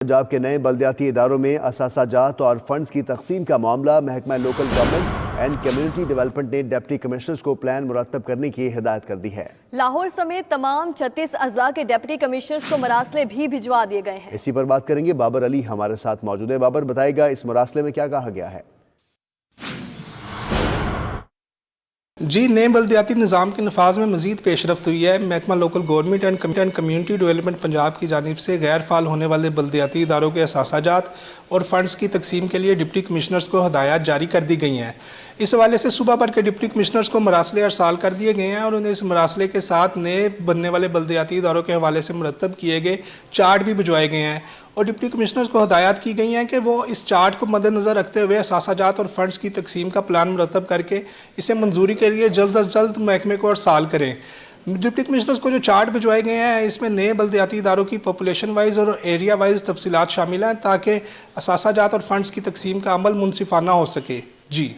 پنجاب کے نئے بلدیاتی اداروں میں اثاثہ جات اور فنڈز کی تقسیم کا معاملہ محکمہ local government and community development نے ڈپٹی کمشنرز کو پلان مرتب کرنے کی ہدایت کر دی ہے۔ لاہور سمیت تمام 36 اضلاع کے ڈپٹی کمشنرز کو مراسلے بھی بھجوا دیے گئے ہیں۔ اسی پر بات کریں گے، بابر علی ہمارے ساتھ موجود ہے۔ بابر، بتائے گا اس مراسلے میں کیا کہا گیا ہے؟ جی، نئے بلدیاتی نظام کے نفاذ میں مزید پیش رفت ہوئی ہے۔ محکمہ local government and community development Punjab کی جانب سے غیر فعال ہونے والے بلدیاتی اداروں کے اثاثہ جات اور فنڈز کی تقسیم کے لیے ڈپٹی کمشنرز کو ہدایات جاری کر دی گئی ہیں۔ اس حوالے سے صوبہ بھر کے ڈپٹی کمشنرز کو مراسلے ارسال کر دیے گئے ہیں اور انہیں اس مراسلے کے ساتھ نئے بننے والے بلدیاتی اداروں کے حوالے سے مرتب کیے گئے چارٹ بھی بھجوائے گئے ہیں، اور ڈپٹی کمشنرز کو ہدایات کی گئی ہیں کہ وہ اس چارٹ کو مد نظر رکھتے ہوئے اثاثہ جات اور فنڈز کی تقسیم کا پلان مرتب کر کے اسے منظوری کے لیے جلد از جلد محکمے کو ارسال کریں۔ ڈپٹی کمشنرز کو جو چارٹ بھجوائے گئے ہیں، اس میں نئے بلدیاتی اداروں کی پاپولیشن وائز اور ایریا وائز تفصیلات شامل ہیں تاکہ اثاثہ جات اور فنڈز کی تقسیم کا عمل منصفانہ ہو سکے۔ جی